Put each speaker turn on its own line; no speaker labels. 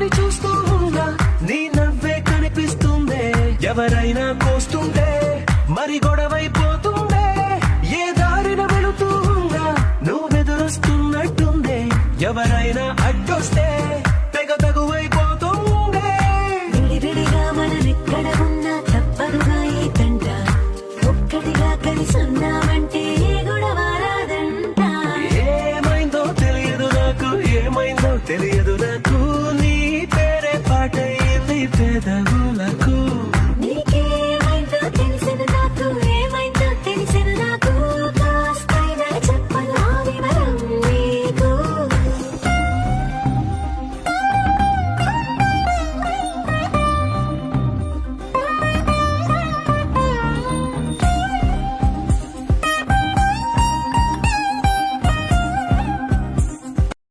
నించుని చూస్తూ ఉన్నా నీ నవ్వే కనిపిస్తుందే ఎవరైనా కోస్తుంటే మరి గొడవైపోతుందే ఏ దారిన వెళుతూ ఉన్నా నువ్వెదురొస్తున్నట్టుందే ఎవరైనా అడ్డొస్తే తెగ తగువైపోతుందే
విడివిడిగా మనమెక్కడ ఉన్నా తప్పదుగా ఈ తంట ఒక్కటిగా కలిసున్నామంటే గొడవ రాదంట
ఏమైందో తెలియదు నాకు నీ పేరే పాటయింది పెదవు